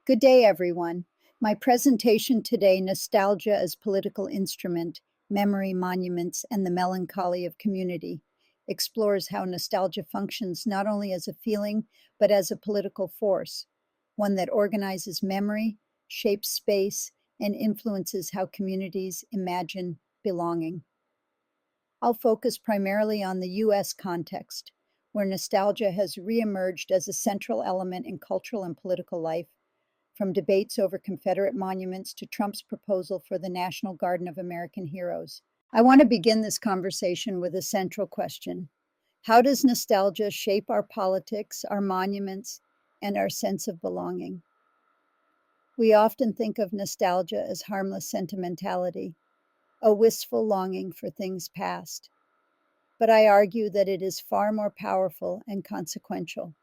Good day, everyone. My presentation today, Nostalgia as Political Instrument, Memory, Monuments, and the Melancholy of Community, explores how nostalgia functions not only as a feeling, but as a political force, one that organizes memory, shapes space, and influences how communities imagine belonging. I'll focus primarily on the U.S. context, where nostalgia has reemerged as a central element in cultural and political life, from debates over Confederate monuments to Trump's proposal for the National Garden of American Heroes. I want to begin this conversation with a central question. How does nostalgia shape our politics, our monuments, and our sense of belonging? We often think of nostalgia as harmless sentimentality, a wistful longing for things past. But I argue that it is far more powerful and consequential.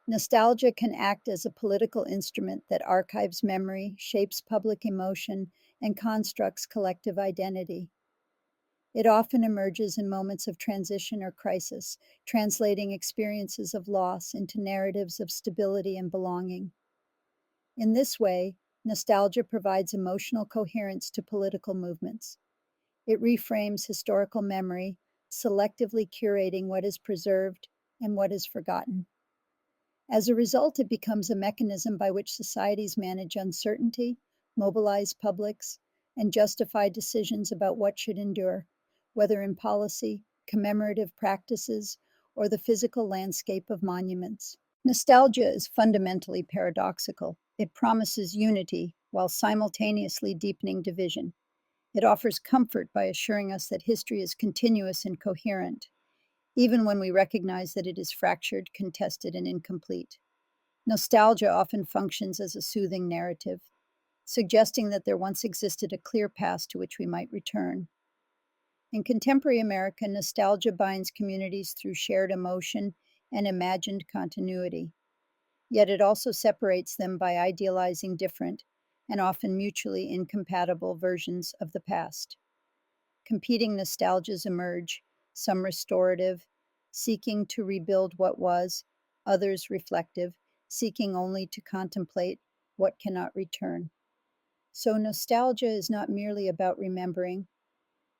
Nostalgia can act as a political instrument that archives memory, shapes public emotion, and constructs collective identity. It often emerges in moments of transition or crisis, translating experiences of loss into narratives of stability and belonging. In this way, nostalgia provides emotional coherence to political movements. It reframes historical memory, selectively curating what is preserved and what is forgotten. As a result, it becomes a mechanism by which societies manage uncertainty, mobilize publics, and justify decisions about what should endure, whether in policy, commemorative practices, or the physical landscape of monuments. Nostalgia is fundamentally paradoxical. It promises unity while simultaneously deepening division. It offers comfort by assuring us that history is continuous and coherent, even when we recognize that it is fractured, contested, and incomplete. Nostalgia often functions as a soothing narrative, suggesting that there once existed a clear past to which we might return. In contemporary America, nostalgia binds communities through shared emotion and imagined continuity. Yet it also separates them by idealizing different and often mutually incompatible versions of the past. Competing nostalgias emerge, some restorative, seeking to rebuild what was, others reflective, seeking only to contemplate what cannot return. So nostalgia is not merely about remembering,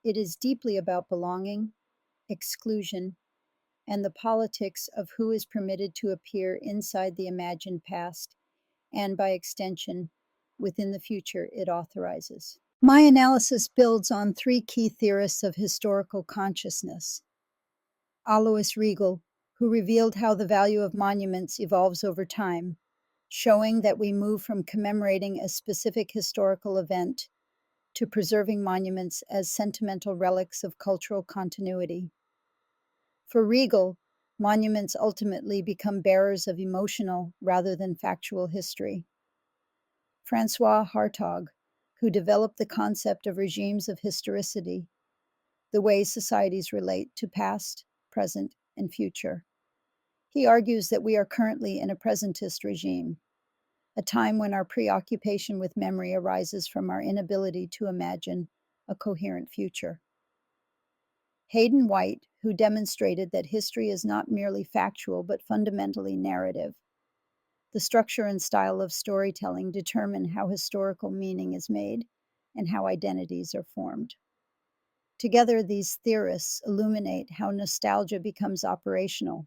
it is deeply about belonging, exclusion, and the politics of who is permitted to appear inside the imagined past, and by extension, within the future it authorizes. My analysis builds on three key theorists of historical consciousness. Alois Riegl, who revealed how the value of monuments evolves over time, showing that we move from commemorating a specific historical event to preserving monuments as sentimental relics of cultural continuity. For Riegl, monuments ultimately become bearers of emotional rather than factual history. François Hartog, who developed the concept of regimes of historicity, the way societies relate to past, present, and future. He argues that we are currently in a presentist regime, a time when our preoccupation with memory arises from our inability to imagine a coherent future. Hayden White, who demonstrated that history is not merely factual but fundamentally narrative. The structure and style of storytelling determine how historical meaning is made and how identities are formed. Together, these theorists illuminate how nostalgia becomes operational,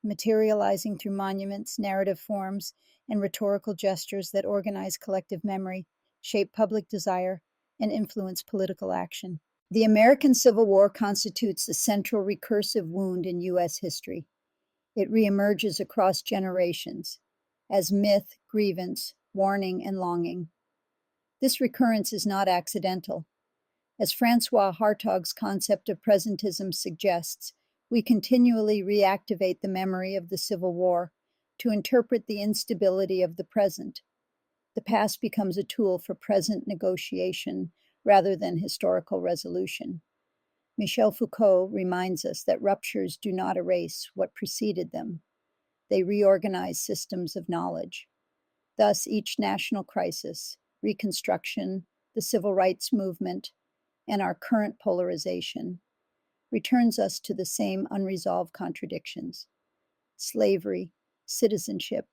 materializing through monuments, narrative forms, and rhetorical gestures that organize collective memory, shape public desire, and influence political action. The American Civil War constitutes the central recursive wound in U.S. history. It reemerges across generations as myth, grievance, warning, and longing. This recurrence is not accidental. As François Hartog's concept of presentism suggests, we continually reactivate the memory of the Civil War to interpret the instability of the present. The past becomes a tool for present negotiation rather than historical resolution. Michel Foucault reminds us that ruptures do not erase what preceded them. They reorganize systems of knowledge. Thus, each national crisis, Reconstruction, the Civil Rights Movement, and our current polarization, returns us to the same unresolved contradictions: slavery, citizenship,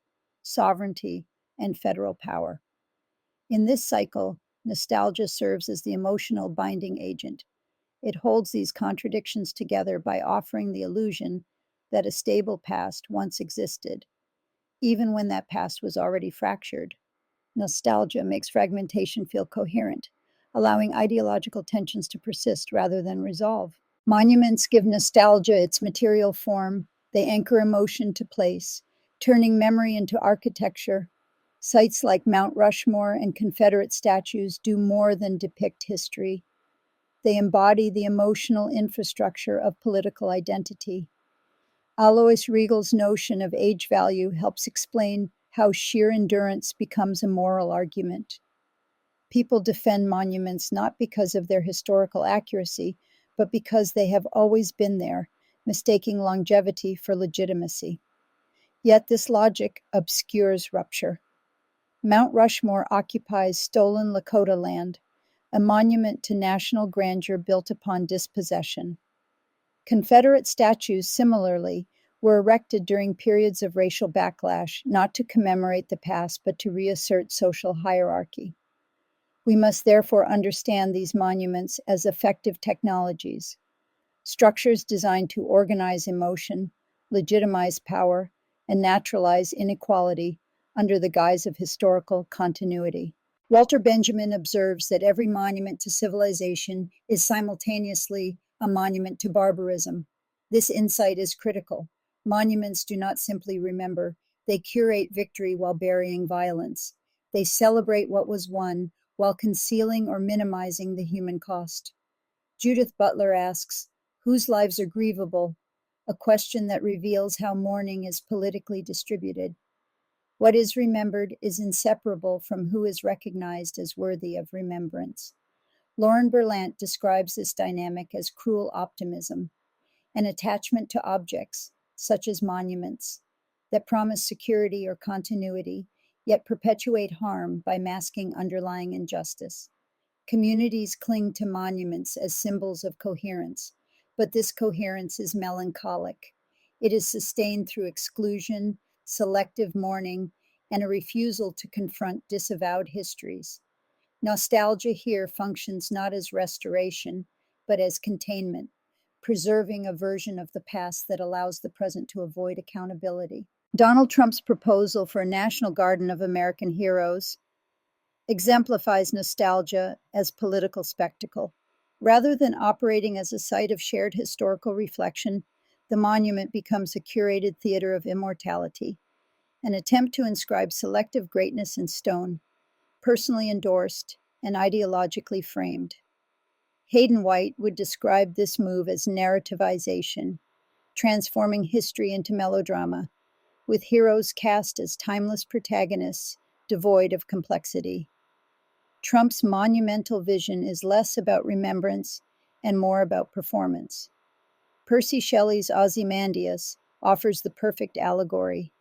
sovereignty, and federal power. In this cycle, nostalgia serves as the emotional binding agent. It holds these contradictions together by offering the illusion that a stable past once existed, even when that past was already fractured. Nostalgia makes fragmentation feel coherent, allowing ideological tensions to persist rather than resolve. Monuments give nostalgia its material form. They anchor emotion to place, turning memory into architecture. Sites like Mount Rushmore and Confederate statues do more than depict history. They embody the emotional infrastructure of political identity. Alois Riegl's notion of age value helps explain how sheer endurance becomes a moral argument. People defend monuments not because of their historical accuracy, but because they have always been there, mistaking longevity for legitimacy. Yet this logic obscures rupture. Mount Rushmore occupies stolen Lakota land, a monument to national grandeur built upon dispossession. Confederate statues, similarly, were erected during periods of racial backlash, not to commemorate the past, but to reassert social hierarchy. We must therefore understand these monuments as effective technologies, structures designed to organize emotion, legitimize power, and naturalize inequality under the guise of historical continuity. Walter Benjamin observes that every monument to civilization is simultaneously a monument to barbarism. This insight is critical. Monuments do not simply remember, they curate victory while burying violence. They celebrate what was won while concealing or minimizing the human cost. Judith Butler asks, whose lives are grievable? A question that reveals how mourning is politically distributed. What is remembered is inseparable from who is recognized as worthy of remembrance. Lauren Berlant describes this dynamic as cruel optimism, an attachment to objects, such as monuments, that promise security or continuity, yet perpetuate harm by masking underlying injustice. Communities cling to monuments as symbols of coherence, but this coherence is melancholic. It is sustained through exclusion, selective mourning, and a refusal to confront disavowed histories. Nostalgia here functions not as restoration, but as containment, preserving a version of the past that allows the present to avoid accountability. Donald Trump's proposal for a National Garden of American Heroes exemplifies nostalgia as political spectacle. Rather than operating as a site of shared historical reflection, the monument becomes a curated theater of immortality, an attempt to inscribe selective greatness in stone, personally endorsed and ideologically framed. Hayden White would describe this move as narrativization, transforming history into melodrama, with heroes cast as timeless protagonists, devoid of complexity. Trump's monumental vision is less about remembrance and more about performance. Percy Shelley's Ozymandias offers the perfect allegory.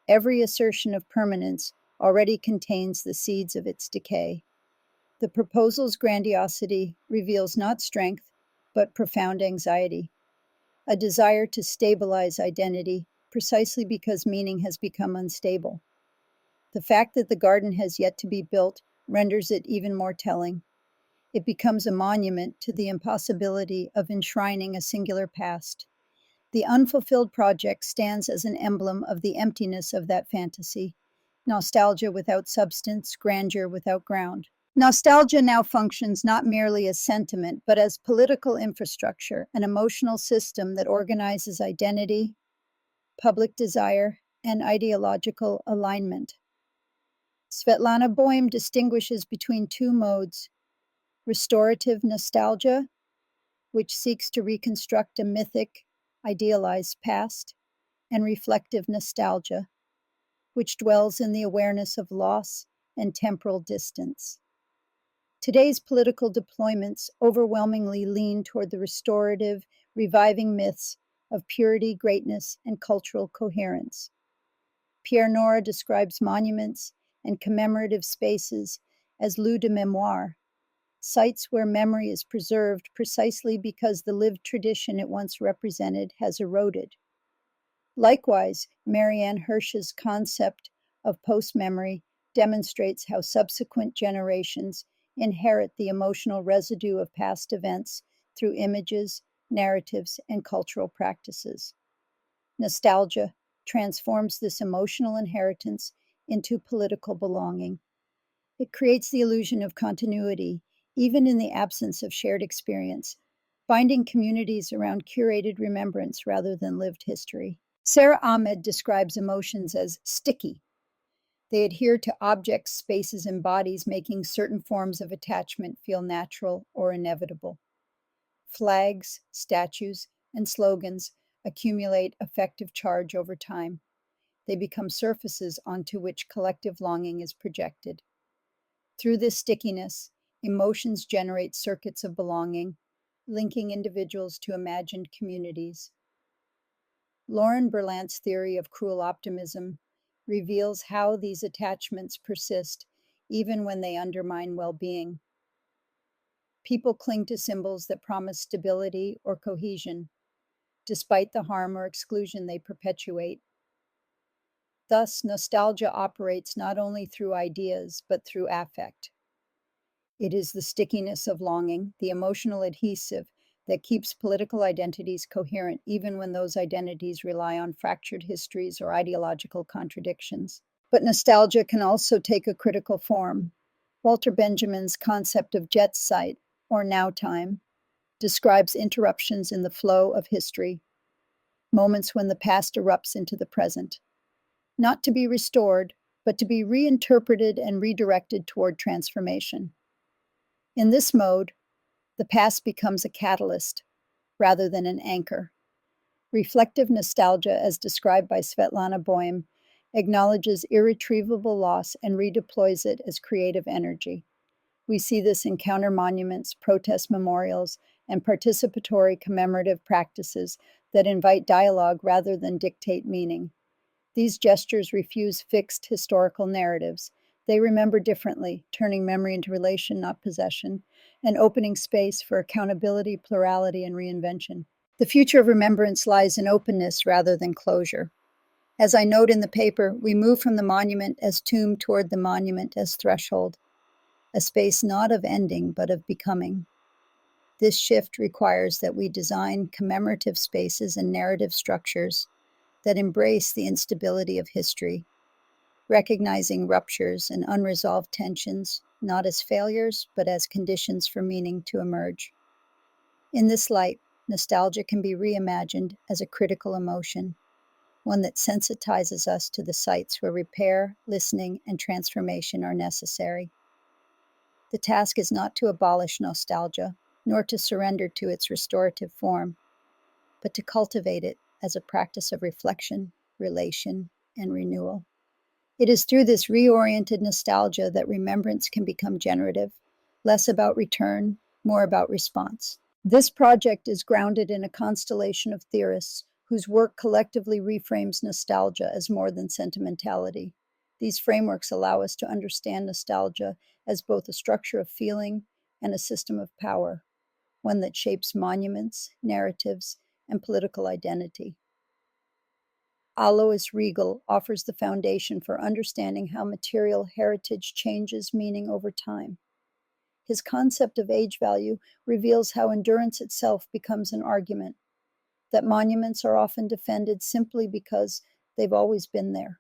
Every assertion of permanence already contains the seeds of its decay. The proposal's grandiosity reveals not strength, but profound anxiety, a desire to stabilize identity precisely because meaning has become unstable. The fact that the garden has yet to be built renders it even more telling. It becomes a monument to the impossibility of enshrining a singular past. The unfulfilled project stands as an emblem of the emptiness of that fantasy, nostalgia without substance, grandeur without ground. Nostalgia now functions not merely as sentiment, but as political infrastructure, an emotional system that organizes identity, public desire, and ideological alignment. Svetlana Boym distinguishes between two modes: restorative nostalgia, which seeks to reconstruct a mythic, idealized past, and reflective nostalgia, which dwells in the awareness of loss and temporal distance. Today's political deployments overwhelmingly lean toward the restorative, reviving myths of purity, greatness, and cultural coherence. Pierre Nora describes monuments and commemorative spaces as lieux de mémoire, sites where memory is preserved precisely because the lived tradition it once represented has eroded. Likewise, Marianne Hirsch's concept of post-memory demonstrates how subsequent generations inherit the emotional residue of past events through images, narratives, and cultural practices. Nostalgia transforms this emotional inheritance into political belonging. It creates the illusion of continuity, even in the absence of shared experience, binding communities around curated remembrance rather than lived history. Sarah Ahmed describes emotions as sticky. They adhere to objects, spaces, and bodies, making certain forms of attachment feel natural or inevitable. Flags, statues, and slogans accumulate affective charge over time. They become surfaces onto which collective longing is projected. Through this stickiness, emotions generate circuits of belonging, linking individuals to imagined communities. Lauren Berlant's theory of cruel optimism reveals how these attachments persist even when they undermine well-being. People cling to symbols that promise stability or cohesion, despite the harm or exclusion they perpetuate. Thus, nostalgia operates not only through ideas, but through affect. It is the stickiness of longing, the emotional adhesive, that keeps political identities coherent, even when those identities rely on fractured histories or ideological contradictions. But nostalgia can also take a critical form. Walter Benjamin's concept of jet sight, or now time, describes interruptions in the flow of history, moments when the past erupts into the present, not to be restored, but to be reinterpreted and redirected toward transformation. In this mode, the past becomes a catalyst rather than an anchor. Reflective nostalgia, as described by Svetlana Boym, acknowledges irretrievable loss and redeploys it as creative energy. We see this in counter monuments, protest memorials, and participatory commemorative practices that invite dialogue rather than dictate meaning. These gestures refuse fixed historical narratives. They remember differently, turning memory into relation, not possession, and opening space for accountability, plurality, and reinvention. The future of remembrance lies in openness rather than closure. As I note in the paper, we move from the monument as tomb toward the monument as threshold, a space not of ending, but of becoming. This shift requires that we design commemorative spaces and narrative structures that embrace the instability of history, recognizing ruptures and unresolved tensions not as failures, but as conditions for meaning to emerge. In this light, nostalgia can be reimagined as a critical emotion, one that sensitizes us to the sites where repair, listening, and transformation are necessary. The task is not to abolish nostalgia, nor to surrender to its restorative form, but to cultivate it as a practice of reflection, relation, and renewal. It is through this reoriented nostalgia that remembrance can become generative, less about return, more about response. This project is grounded in a constellation of theorists whose work collectively reframes nostalgia as more than sentimentality. These frameworks allow us to understand nostalgia as both a structure of feeling and a system of power, one that shapes monuments, narratives, and political identity. Alois Riegl offers the foundation for understanding how material heritage changes meaning over time. His concept of age value reveals how endurance itself becomes an argument, that monuments are often defended simply because they've always been there.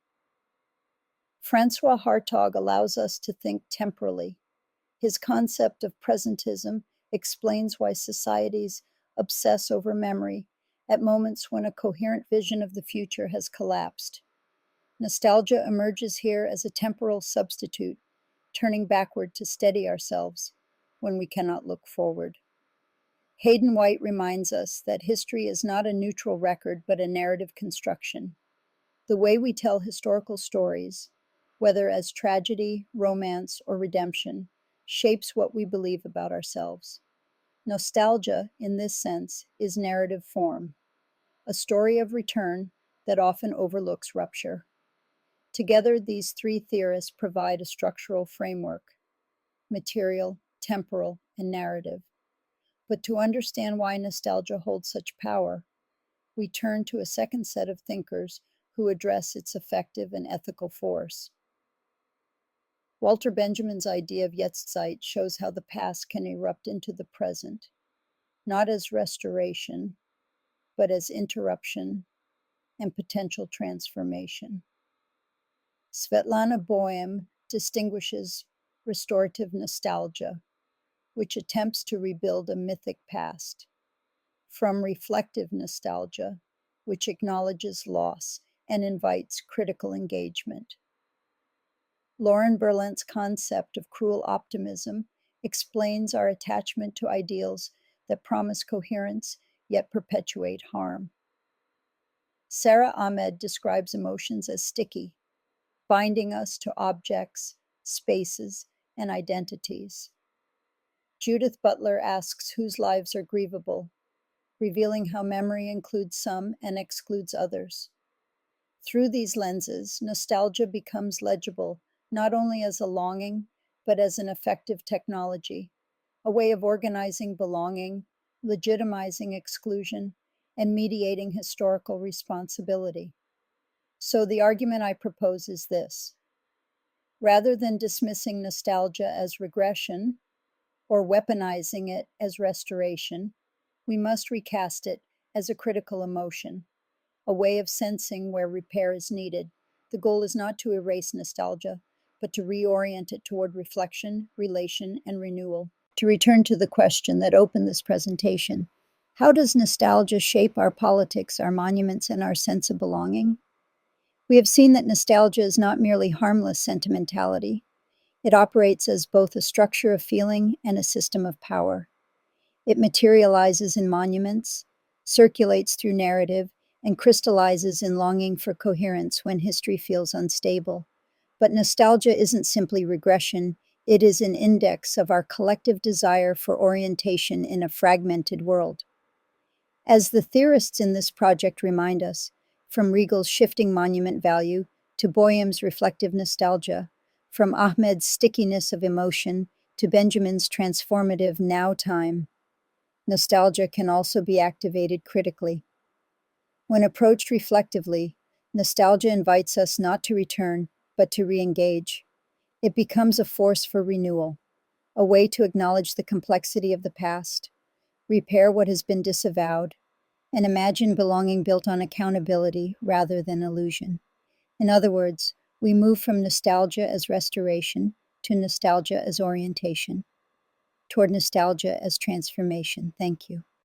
François Hartog allows us to think temporally. His concept of presentism explains why societies obsess over memory at moments when a coherent vision of the future has collapsed. Nostalgia emerges here as a temporal substitute, turning backward to steady ourselves when we cannot look forward. Hayden White reminds us that history is not a neutral record, but a narrative construction. The way we tell historical stories, whether as tragedy, romance, or redemption, shapes what we believe about ourselves. Nostalgia, in this sense, is narrative form, a story of return that often overlooks rupture. Together, these three theorists provide a structural framework: material, temporal, and narrative. But to understand why nostalgia holds such power, we turn to a second set of thinkers who address its effective and ethical force. Walter Benjamin's idea of Jetztzeit shows how the past can erupt into the present, not as restoration, but as interruption and potential transformation. Svetlana Boym distinguishes restorative nostalgia, which attempts to rebuild a mythic past, from reflective nostalgia, which acknowledges loss and invites critical engagement. Lauren Berlant's concept of cruel optimism explains our attachment to ideals that promise coherence yet perpetuate harm. Sarah Ahmed describes emotions as sticky, binding us to objects, spaces, and identities. Judith Butler asks whose lives are grievable, revealing how memory includes some and excludes others. Through these lenses, nostalgia becomes legible not only as a longing, but as an effective technology, a way of organizing belonging, legitimizing exclusion, and mediating historical responsibility. So the argument I propose is this. Rather than dismissing nostalgia as regression or weaponizing it as restoration, we must recast it as a critical emotion, a way of sensing where repair is needed. The goal is not to erase nostalgia, but to reorient it toward reflection, relation, and renewal. To return to the question that opened this presentation, how does nostalgia shape our politics, our monuments, and our sense of belonging? We have seen that nostalgia is not merely harmless sentimentality. It operates as both a structure of feeling and a system of power. It materializes in monuments, circulates through narrative, and crystallizes in longing for coherence when history feels unstable. But nostalgia isn't simply regression, it is an index of our collective desire for orientation in a fragmented world. As the theorists in this project remind us, from Riegl's shifting monument value to Boyum's reflective nostalgia, from Ahmed's stickiness of emotion to Benjamin's transformative now time, nostalgia can also be activated critically. When approached reflectively, nostalgia invites us not to return, but to re-engage. It becomes a force for renewal, a way to acknowledge the complexity of the past, repair what has been disavowed, and imagine belonging built on accountability rather than illusion. In other words, we move from nostalgia as restoration to nostalgia as orientation, toward nostalgia as transformation. Thank you.